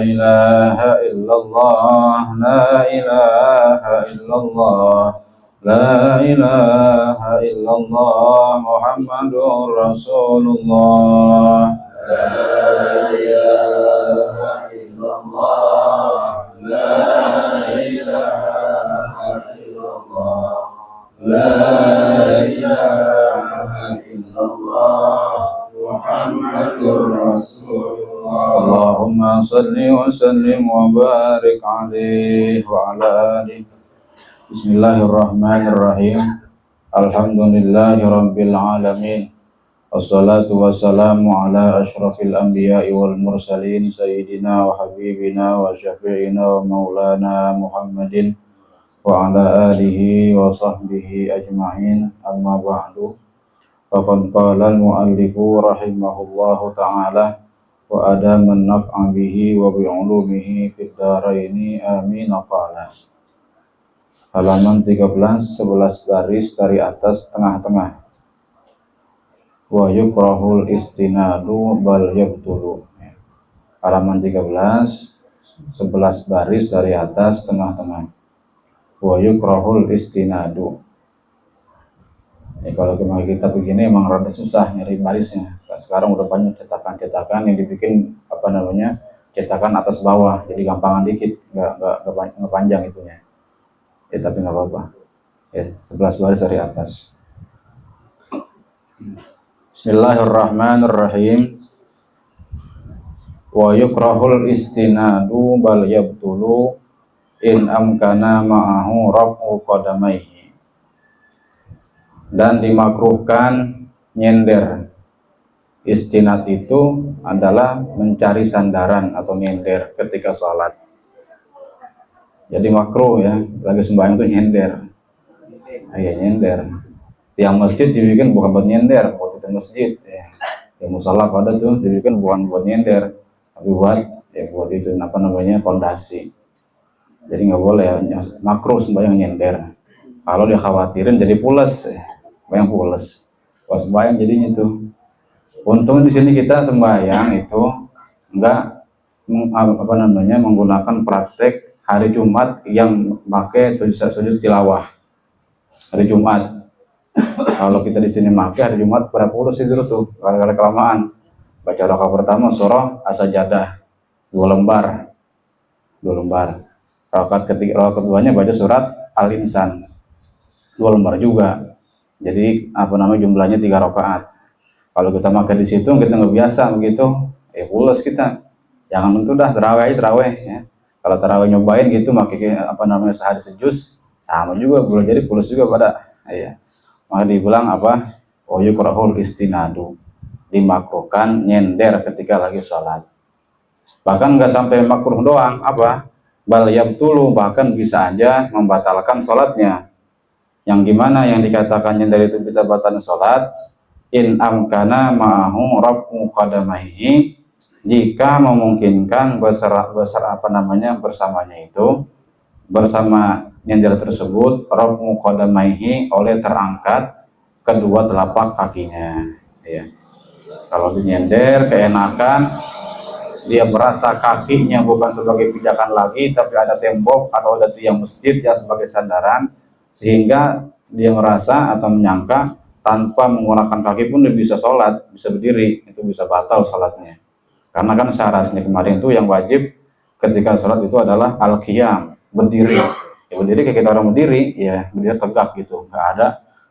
ilaha illallah, la ilaha illallah, la ilaha illallah, Muhammadur Rasulullah. La ilaha illallah, la ilaha illallah, la ilaha illallah, Muhammadur Rasulullah. Allahumma salli wa sallim wa barik alaihi wa ala alihi. Bismillahirrahmanirrahim. Alhamdulillahi rabbil alamin. Wassalatu wassalamu ala asyrafil anbiya'i wal mursalin sayyidina wa habibina wa syafi'ina wa maulana Muhammadin wa ala alihi wa sahbihi ajma'in. Amma ba'du. Faqad qala al-muallifu rahimahullahu ta'ala wa adaman naf'a bihi wa bi'ulumihi fid dharaini amin. Qala halaman 13, 11 baris dari atas tengah-tengah. Wa yukrahul istinadu bal yabtulu. Halaman 13, 11 baris dari atas tengah-tengah. Wa yukrahul istinadu. Kalau kita begini emang rada susah nyari barisnya. Sekarang udah banyak cetakan-cetakan yang dibikin cetakan atas bawah, jadi gampangan dikit, nggak panjang itunya. Ya tapi nggak apa-apa. Ya 11 baris dari atas. Bismillahirrahmanirrahim. Wa yukrahul istinadu bal yabtulu in amkana ma'ahu raf'u qadamaihi. Dan dimakruhkan nyender. Istinad itu adalah mencari sandaran atau nyender ketika sholat. Jadi makruh ya, lagi sembahyang itu nyender. Ya nyender. Tiang masjid dibikin bukan buat nyender, buat itu masjid ya. Yang musola pada tuh dibikin bukan buat nyender, tapi buat itu pondasi. Jadi nggak boleh ya, makruh sembahyang nyender. Kalau dia khawatirin jadi pules, sembahyang pules. Pas sembahyang jadinya tuh. Untung di sini kita sembahyang itu enggak menggunakan praktek hari Jumat yang pakai sujud tilawah. Hari Jumat. Kalau kita di sini pakai hari Jumat pada pulas tidur tuh, gara-gara kelamaan. Baca rakaat pertama surah As-Sajdah 2 lembar. Rakaat keduanya baca surat Al-Insan 2 lembar juga. Jadi jumlahnya 3 rakaat. Kalau kita makan di situ kita nggak biasa begitu, pulas kita. Jangan tentu dah terawih ya. Kalau terawih nyobain gitu pakai sehari sejus sama juga boleh jadi pulas juga pada ya. Maka dibilang wa yukrahul istinadu, dimakruhkan nyender ketika lagi sholat. Bahkan nggak sampai makruh doang, bal yabtulu, bahkan bisa aja membatalkan sholatnya. Yang gimana yang dikatakan nyender itu bisa batalkan sholat? In amkana ma'ahu raf'u qadamaihi, jika memungkinkan bersamanya itu bersama nyender tersebut raf'u qadamaihi, oleh terangkat kedua telapak kakinya ya. Kalau dinyender keenakan dia merasa kakinya bukan sebagai pijakan lagi tapi ada tembok atau ada tiang masjid ya sebagai sandaran, sehingga dia merasa atau menyangka tanpa menggunakan kaki pun dia bisa sholat, bisa berdiri, itu bisa batal sholatnya. Karena kan syaratnya kemarin itu yang wajib ketika sholat itu adalah al-qiyam, berdiri. Ya berdiri kayak kita orang berdiri, ya berdiri tegak gitu, nggak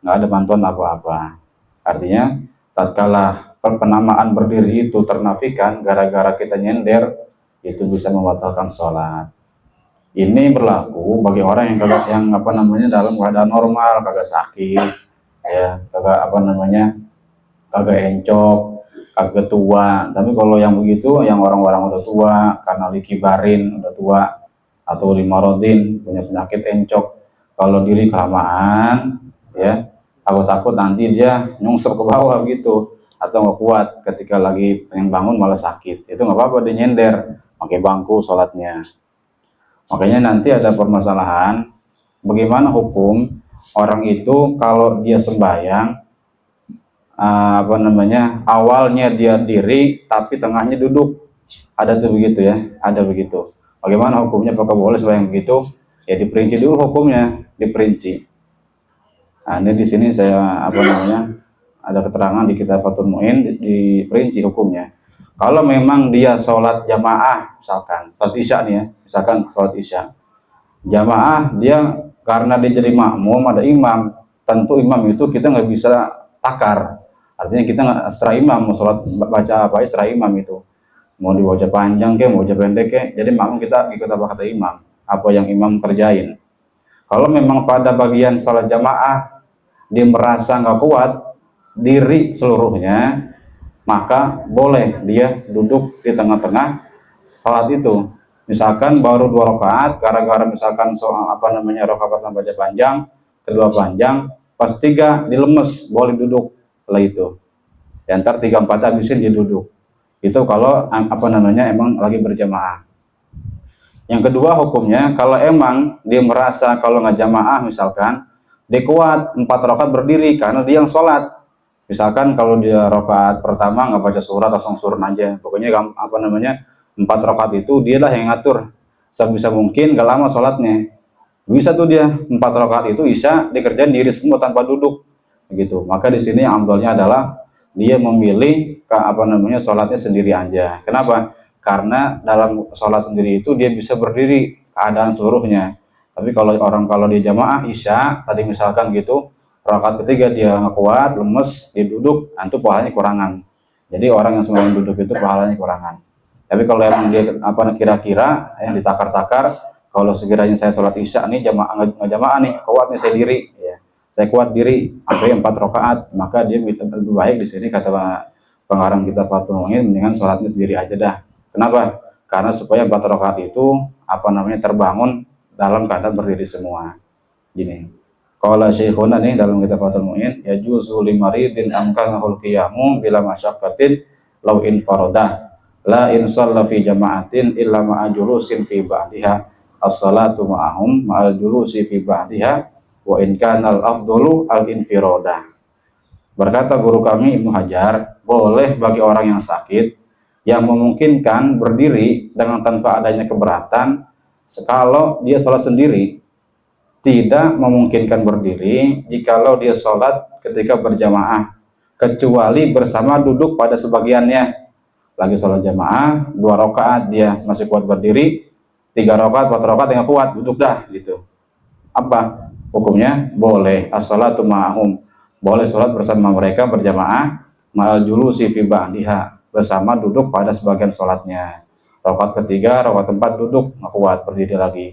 ada bantuan apa-apa. Artinya tatkala penamaan berdiri itu ternafikan gara-gara kita nyender, itu bisa membatalkan sholat. Ini berlaku bagi orang yang dalam keadaan normal, kagak sakit. Ya, kagak encok, kagak tua. Tapi kalau yang begitu, yang orang-orang udah tua karena likibarin, udah tua, atau limarodin, punya penyakit encok, kalau diri kelamaan ya, aku takut nanti dia nyungsep ke bawah gitu, atau nggak kuat ketika lagi pengen bangun malah sakit. Itu nggak apa-apa, dia nyender pakai bangku sholatnya. Makanya nanti ada permasalahan bagaimana hukum orang itu kalau dia sembahyang awalnya dia diri tapi tengahnya duduk, Ada tuh begitu ya, ada begitu. Bagaimana hukumnya? Apakah boleh sebanyak begitu? Ya diperinci dulu hukumnya, diperinci. Nah, ini di sini saya ada keterangan di kitab Fathul Muin diperinci hukumnya. Kalau memang dia sholat jamaah, misalkan sholat isya nih ya, misalkan sholat isya, jamaah dia karena dia jadi makmum ada imam, tentu imam itu kita nggak bisa takar. Artinya kita nggak setelah imam mau sholat baca apa ya setelah imam itu, mau dibaca panjang ke, mau baca pendek ke, jadi makmum kita ikut apa kata imam, apa yang imam kerjain. Kalau memang pada bagian sholat jamaah dia merasa nggak kuat diri seluruhnya, maka boleh dia duduk di tengah-tengah sholat itu. Misalkan baru 2 rakaat, gara-gara misalkan soal rakaat baca panjang, kedua panjang, pas 3 dilemes, boleh duduk lah itu. Ya, ntar 3-4 habisin dia duduk. Itu kalau emang lagi berjamaah. Yang kedua hukumnya, kalau emang dia merasa kalau nggak jamaah misalkan, dia kuat 4 rakaat berdiri karena dia yang sholat. Misalkan kalau dia rakaat pertama nggak baca surat, langsung surun aja. Pokoknya 4 rakaat itu dia lah yang ngatur. Sebisa mungkin gak lama sholatnya. Bisa tuh dia 4 rakaat itu bisa dikerjain diri semua tanpa duduk. Gitu. Maka di sini yang amdalnya adalah dia memilih sholatnya sendiri aja. Kenapa? Karena dalam sholat sendiri itu dia bisa berdiri keadaan seluruhnya. Tapi kalau dia jamaah isya tadi misalkan gitu, rakaat ketiga dia nggak kuat, lemes, dia duduk, itu pahalanya kurangan. Jadi orang yang semakin duduk itu pahalanya kurangan. Tapi kalau emang dia kira-kira yang ditakar-takar, kalau sekiranya saya sholat isya nih nggak jamaah nih, kuat nih saya diri, ya. Saya kuat diri sampai 4 rakaat, maka dia lebih baik di sini kata pengarang kita Fathul Muin, mendingan sholatnya sendiri aja dah. Kenapa? Karena supaya 4 rakaat itu terbangun dalam keadaan berdiri semua. Gini. Qala Syekhuna nih dalam kitab Fathul Muin, ya juzu limaridin amkanahul qiyamu bila masyaqqatin law infaradah la in shalla fi jama'atin illa ma'a julusin fi ba'diha as-salatu ma'ahum ma'al julusi fi ba'diha wa in kana al-afdalu al-infiradah. Berkata guru kami Ibnu Hajar, boleh bagi orang yang sakit yang memungkinkan berdiri dengan tanpa adanya keberatan, kalau dia sholat sendiri. Tidak memungkinkan berdiri jikalau dia sholat ketika berjamaah, kecuali bersama duduk pada sebagiannya. Lagi sholat jamaah 2 rakaat dia masih kuat berdiri, 3 rakaat 4 rakaat yang kuat duduk dah gitu. Apa hukumnya? Boleh as-salatu ma'ahum, boleh sholat bersama mereka berjamaah, ma'al julusi fi ba'diha, bersama duduk pada sebagian sholatnya. Rakaat ketiga, rakaat 4 duduk, nggak kuat berdiri lagi.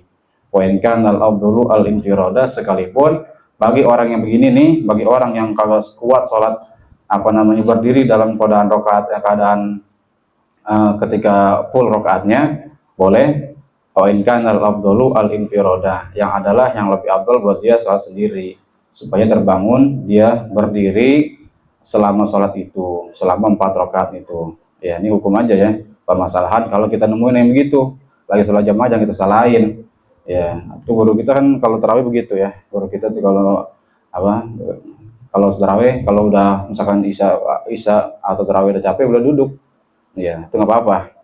Wa in kana al-afdalu al-infirada, sekalipun bagi orang yang begini nih, bagi orang yang kalau kuat sholat berdiri dalam keadaan ketika full rakaatnya, boleh. Wa in kana al-afdalu al-infirada, yang adalah yang lebih afdal buat dia sholat sendiri, supaya terbangun dia berdiri selama sholat itu, selama 4 rakaat itu. Ya, ini hukum aja ya. Permasalahan kalau kita nemuin yang begitu, lagi sholat jamaah jangan kita salahin. Ya, itu guru kita kan kalau tarawih begitu ya. Guru kita tuh kalau tarawih, kalau udah misalkan isya atau tarawih udah capek udah duduk. Ya, itu nggak apa-apa.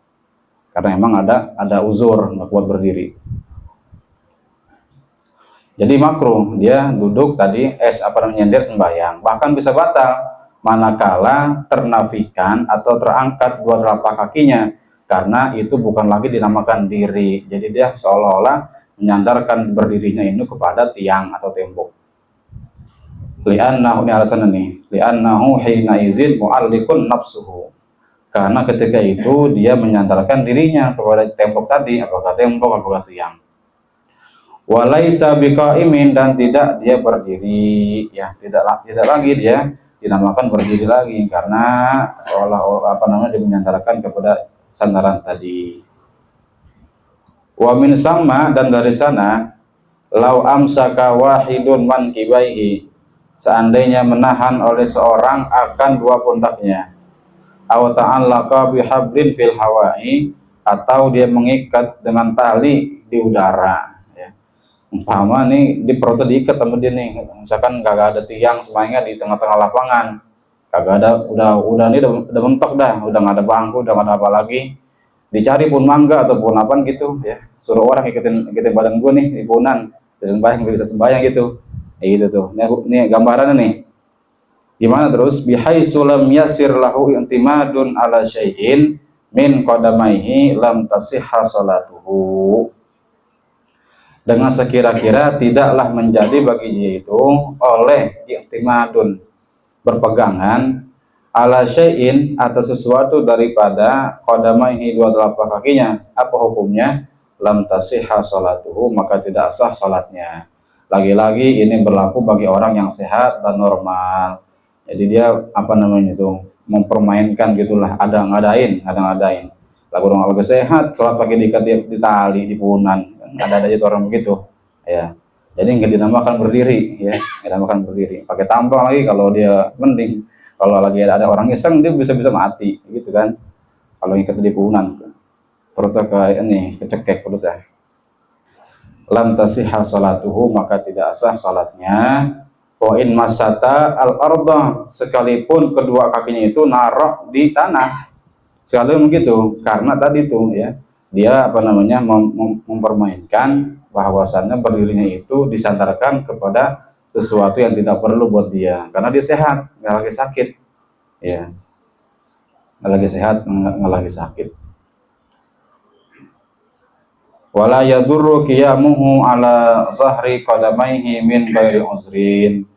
Karena emang ada uzur nggak kuat berdiri. Jadi makruh dia duduk tadi nyender sembahyang, bahkan bisa batal manakala ternafikan atau terangkat 2 telapak kakinya, karena itu bukan lagi dinamakan diri. Jadi dia seolah-olah menyandarkan berdirinya ini kepada tiang atau tembok. Li'annahu, ini alasan ini, li'annahu hina izin mu'allikun nafsuhu, karena ketika itu dia menyandarkan dirinya kepada tembok tadi, apakah tembok apakah tiang. Walaisa biqaimin, dan tidak dia berdiri, ya tidak lagi dia dinamakan berdiri lagi, karena seolah-olah dia menyandarkan kepada sandaran tadi. Wa min sama, dan dari sana, lau amsaka wahidun man kibaihi, seandainya menahan oleh seorang akan 2 pundaknya, aw ta'allaqa bihablin fil hawa'i, atau dia mengikat dengan tali di udara. Umpama nih di perutnya diikat sama dia nih, misalkan kagak ada tiang semuanya di tengah-tengah lapangan, kagak ada, udah ini udah mentok dah, udah nggak ada bangku, udah nggak ada apa lagi, dicari pun mangga ataupun apa gitu ya, suruh orang ikutin badan gue nih di punan, bisa sembahyang gitu, kayak gitu tuh. Ini gambarannya nih. Gimana terus? Bihaitsu lam yasir lahu intimadun ala syai'in min qadamaihi lam tasihha salatuhu. Dengan sekira-kira tidaklah menjadi bagi dia itu oleh intimadun, berpegangan, ala syai'in atau sesuatu daripada qadamaihi, dua telapak kakinya. Apa hukumnya? Lam tasihha salatuhu, maka tidak sah salatnya. Lagi-lagi ini berlaku bagi orang yang sehat dan normal. Jadi dia apa namanya itu mempermainkan gitulah, ada ngadain. Lagu orang lagi sehat, sholat pakai diikat di tali, di punan, ada aja orang begitu, ya. Jadi nggak dinamakan berdiri, ya, nggak dinamakan berdiri. Pakai tampang lagi kalau dia mending. Kalau lagi ada orang iseng dia bisa mati, gitu kan. Kalau ikat di punan, perutnya kayak ini kecekek perutnya. Lam tasihha salatuhu, maka tidak sah salatnya. Wa in masata al arda, sekalipun kedua kakinya itu narok di tanah, sekalipun begitu, karena tadi tuh ya dia apa namanya mempermainkan bahwasannya berdirinya itu disandarkan kepada sesuatu yang tidak perlu buat dia, karena dia sehat, nggak lagi sakit, ya, nggak lagi sehat, nggak lagi sakit. Wala yadurru qiyamuhu ala zahri qadamaihi min ghairi uzrin,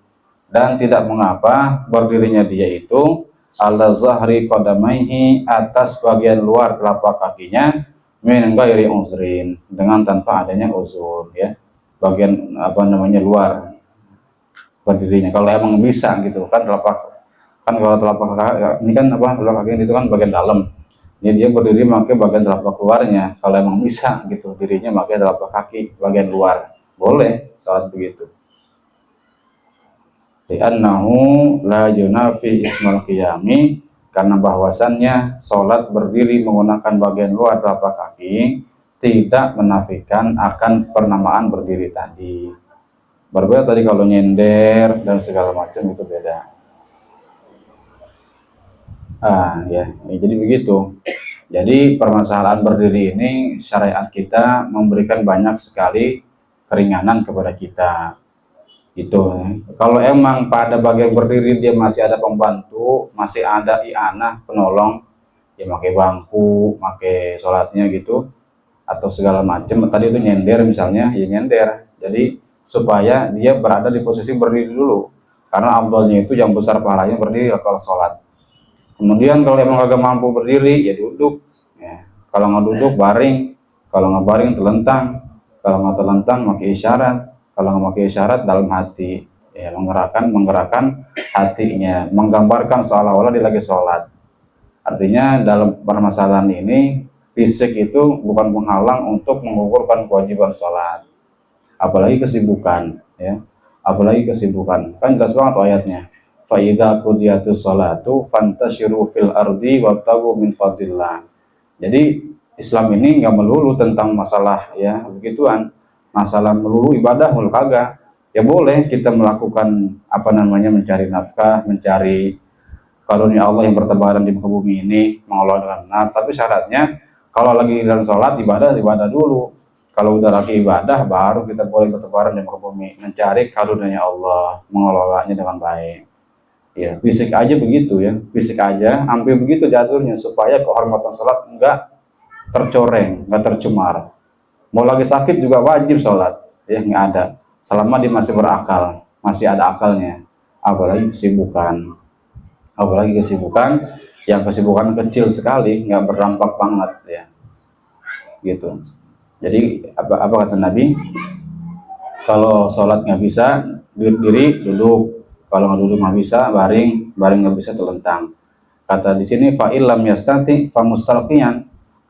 dan tidak mengapa berdirinya dia itu ala zahri qadamaihi, atas bagian luar telapak kakinya, min ghairi uzrin, dengan tanpa adanya uzur, ya, bagian apa namanya luar berdirinya kalau emang bisa gitu kan. Kalau telapak kaki ini kan apa, telapak kaki itu kan bagian dalam, ini dia berdiri pakai bagian telapak luarnya. Kalau emang bisa gitu dirinya pakai telapak kaki bagian luar, boleh salat begitu. Li'annahu la yunafi ismal qiyami, karena bahwasannya sholat berdiri menggunakan bagian luar telapak kaki tidak menafikan akan pernamaan berdiri tadi. Berbeda tadi kalau nyender dan segala macam itu beda. Ya, jadi begitu. Jadi permasalahan berdiri ini syariat kita memberikan banyak sekali keringanan kepada kita. Itu kalau emang pada bagian berdiri dia masih ada pembantu, masih ada i'anah penolong, ya pakai bangku, pakai sholatnya gitu, atau segala macam. Tadi itu nyender misalnya, ya nyender. Jadi supaya dia berada di posisi berdiri dulu, karena afdalnya itu yang besar pahalanya berdiri kalau sholat. Kemudian kalau emang agak mampu berdiri, ya duduk, ya. Kalau nggak duduk baring, kalau nggak baring telentang, kalau nggak telentang pakai isyarat, kalau nggak pakai isyarat dalam hati, ya, menggerakkan hatinya, menggambarkan seolah-olah dia lagi sholat. Artinya dalam permasalahan ini fisik itu bukan penghalang untuk mengukurkan kewajiban sholat, apalagi kesibukan, ya, apalagi kesibukan. Kan jelas banget tuh ayatnya, fa idza qudiyatus sholatu fantashiru fil ardi wabtagu min fadlillah. Jadi Islam ini nggak melulu tentang masalah ya begituan, masalah melulu ibadah melulu kagak. Ya boleh kita melakukan apa namanya mencari nafkah, mencari karunia Allah yang bertebaran di muka bumi ini, mengolah dengan benar. Tapi syaratnya kalau lagi dalam sholat ibadah dulu. Kalau udah lagi ibadah baru kita boleh bertebaran di muka bumi, mencari karunia Allah, mengelolanya dengan baik. Ya, fisik aja begitu ya, fisik aja hampir begitu diaturnya supaya kehormatan sholat enggak tercoreng, enggak tercemar. Mau lagi sakit juga wajib sholat, ya nggak ada, selama dia masih berakal, masih ada akalnya. Apalagi kesibukan yang kesibukan kecil sekali, nggak berdampak banget ya, gitu. Jadi apa kata Nabi? Kalau sholat nggak bisa diri duduk, kalau nggak duduk nggak bisa baring nggak bisa telentang. Kata di sini fa'il lam yastati fa mustalqiyan,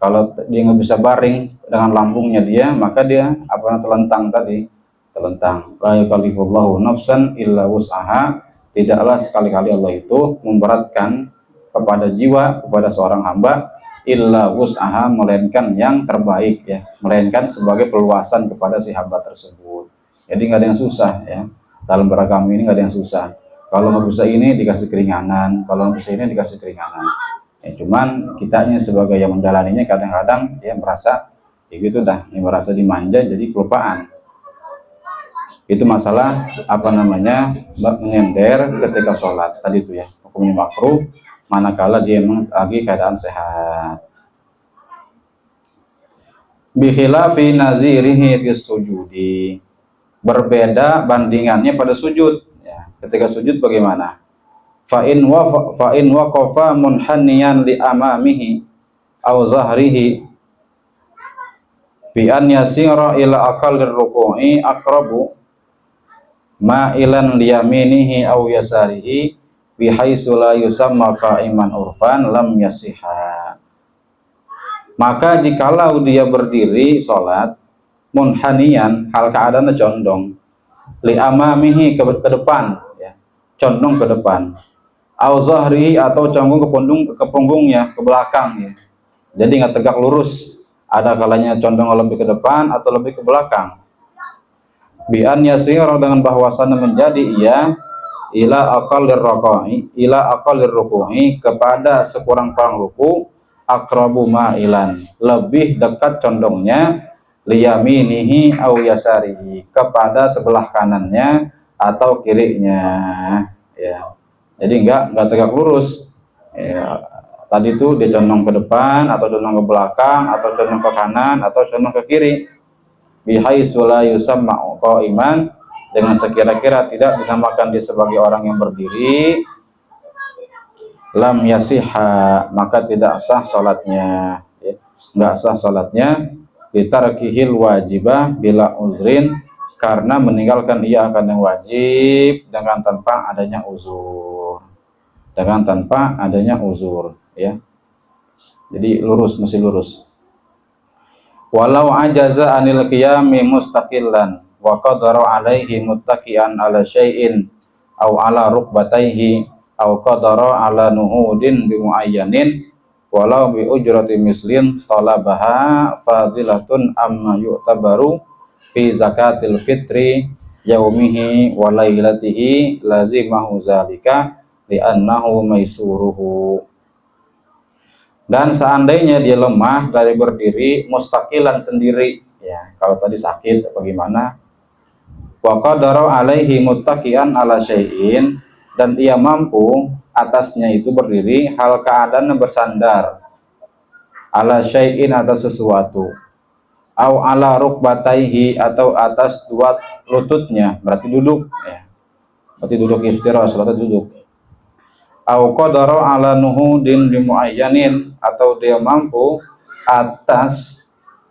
kalau dia nggak bisa baring dengan lambungnya dia, maka dia apa telentang tadi, telentang. La yukallifullahu nafsan illa wus'aha, tidaklah sekali-kali Allah itu memberatkan kepada jiwa, kepada seorang hamba, illa wus'aha, melainkan yang terbaik ya, melainkan sebagai peluasan kepada si hamba tersebut. Jadi nggak ada yang susah ya, dalam beragama ini nggak ada yang susah. Kalau nggak bisa ini dikasih keringanan, kalau nggak bisa ini dikasih keringanan. Ya, cuman kitanya sebagai yang menjalaninya kadang-kadang ya merasa ya gitu dah, ya merasa dimanja jadi kelupaan. Itu masalah apa namanya menyender ketika sholat tadi itu ya, hukumnya makruh manakala dia memang lagi keadaan sehat. Bikhilafi nazirihi fi sujudi, berbeda bandingannya pada sujud ya. Ketika sujud bagaimana? Fa in waqafa munhaniyan li amamihi aw zahrihi bi an yasira ila aqallir ruku'i aqrabu ma'ilan liyaminihi aw yasarihi bihaitsu la yusamma qa'iman urfan lam yasiha. Maka jikalau dia berdiri sholat munhanian hal keadaannya condong li amamihi ke depan ya, condong ke depan, au zahrihi atau condong ke punggungnya, ke belakang ya. Jadi nggak tegak lurus, ada kalanya condong lebih ke depan atau lebih ke belakang. Bi an yasira, dengan bahwasannya menjadi ia ila aqallir ruku'i kepada sekurang-kurang ruku, aqrabu ma'ilan lebih dekat condongnya, liyaminihi au yasarihi kepada sebelah kanannya atau kirinya ya. Jadi enggak tegak lurus ya. Tadi itu dia condong ke depan atau condong ke belakang atau condong ke kanan atau condong ke kiri, bihaitsu la yusamma qa'iman, dengan sekira-kira tidak dinamakan dia sebagai orang yang berdiri, lam yasiha maka tidak sah salatnya ya. Enggak sah salatnya bitarkihil wajibah bila uzrin, karena meninggalkan ia akan yang wajib dengan tanpa adanya uzur, ya. Jadi lurus, mesti lurus. Walau ajaza anil qiyami mustaqillan wa qadara alaihi muttaqian ala syai'in aw ala rukbatayhi aw qadara ala nuhudin bimuayyanin walau bi ujrati mislin talabaha fadilatun amma yu'tabaru fi zakatil fitri yaumihi wa lailatihi lazimahu zalika li'annahu maisuruhu. Dan seandainya dia lemah dari berdiri mustaqilan sendiri ya, kalau tadi sakit bagaimana, wa qadara alaihi muttaqian ala syai'in, dan ia mampu atasnya itu berdiri hal keadaan bersandar, ala syai'in atas sesuatu, au ala rukbataihi atau atas dua lututnya, berarti duduk ya, berarti duduk istirahat, salat duduk, au qadara ala nuhudin bimuayyanin, atau dia mampu atas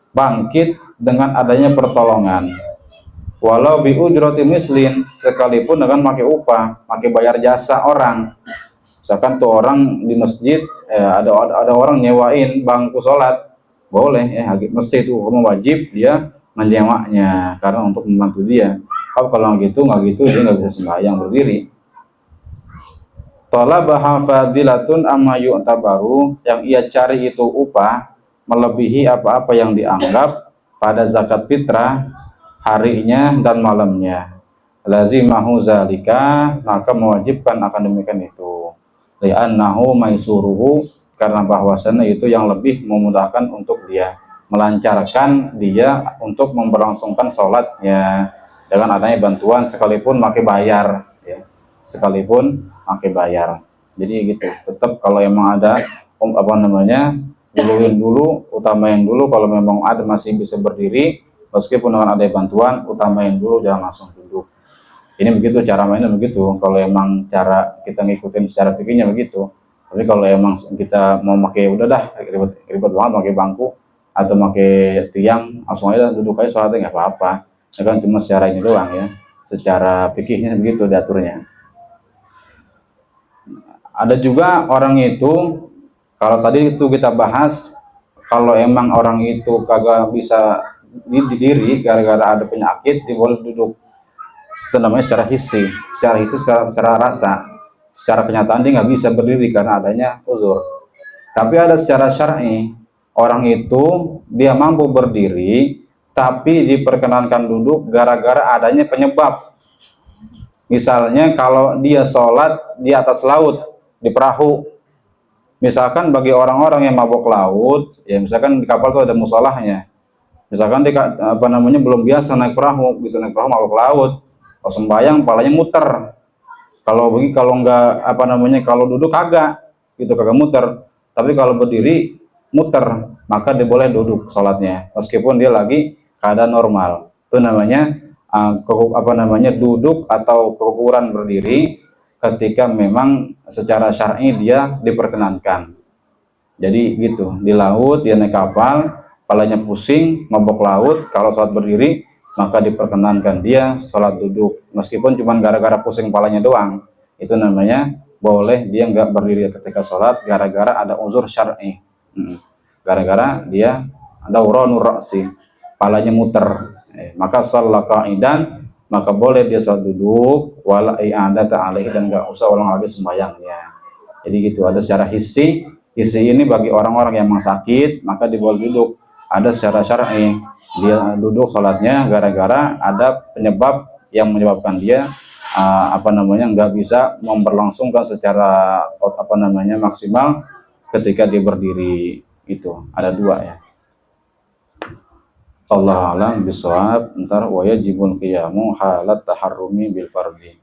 bangkit dengan adanya pertolongan, walau bi ujrati mislin, sekalipun dengan pakai upah, pakai bayar jasa orang. Misalkan tuh orang di masjid ada orang nyewain bangku sholat, boleh ya, masjid itu hukum wajib dia menjewanya karena untuk membantu dia. Kalau gitu nggak gitu dia nggak bisa sembahyang berdiri. Talabaha fadilatun amma yu'tabaru, yang ia cari itu upah melebihi apa-apa yang dianggap pada zakat fitrah harinya dan malamnya, lazimahu zalika, maka mewajibkan akan demikian itu, li'annahu maisuruhu, karena bahwasannya itu yang lebih memudahkan untuk dia, melancarkan dia untuk memberlangsungkan sholatnya dengan adanya bantuan sekalipun pakai bayar ya, sekalipun pakai bayar. Jadi gitu, tetap kalau emang ada apa namanya duluin dulu, utamain dulu, kalau memang ada masih bisa berdiri meskipun dengan ada bantuan, utamain dulu, jangan langsung duduk. Ini begitu cara mainnya begitu, kalau emang cara kita ngikutin secara fikihnya begitu. Tapi kalau emang kita mau pakai udah dah ribet banget pakai bangku atau pakai tiang, langsung aja duduk aja sholatnya nggak apa-apa. Ya kan cuma secara ini doang ya, secara fikihnya begitu diaturnya. Ada juga orang itu, kalau tadi itu kita bahas, kalau emang orang itu kagak bisa diri gara-gara ada penyakit, dia boleh duduk. Itu namanya secara hissi, secara rasa, secara kenyataan dia nggak bisa berdiri karena adanya uzur. Tapi ada secara syar'i, orang itu dia mampu berdiri, tapi diperkenankan duduk gara-gara adanya penyebab. Misalnya kalau dia sholat di atas laut, di perahu, Misalkan bagi orang-orang yang mabok laut, ya misalkan di kapal tuh ada musolahnya. Misalkan dia apa namanya belum biasa naik perahu, gitu naik perahu mabok laut, kalau sembayang palanya muter. Kalau nggak apa namanya kalau duduk kagak, gitu kagak muter. Tapi kalau berdiri muter, maka dia boleh duduk sholatnya, meskipun dia lagi keadaan normal. Itu namanya apa namanya duduk atau kekurangan berdiri ketika memang secara syar'i dia diperkenankan. Jadi gitu, di laut dia naik kapal, kepalanya pusing, mabok laut, kalau sholat berdiri maka diperkenankan dia sholat duduk, meskipun cuma gara-gara pusing kepalanya doang. Itu namanya boleh dia nggak berdiri ketika sholat gara-gara ada uzur syar'i. Gara-gara dia ada uronur ra'si, kepalanya muter. Maka sholat qa'idan, maka boleh dia sholat duduk, wala i'adata alaihi, dan nggak usah ulang lagi sembahyangnya. Jadi gitu, ada secara hissi. Hissi ini bagi orang-orang yang memang sakit, maka diboleh duduk. Ada secara syar'i, dia duduk sholatnya gara-gara ada penyebab yang menyebabkan dia apa namanya nggak bisa memberlangsungkan secara apa namanya maksimal ketika dia berdiri. Itu ada dua ya. Allah alam bisawab. Ntar wa yajibun qiyamu halat taharrumi bil fardi.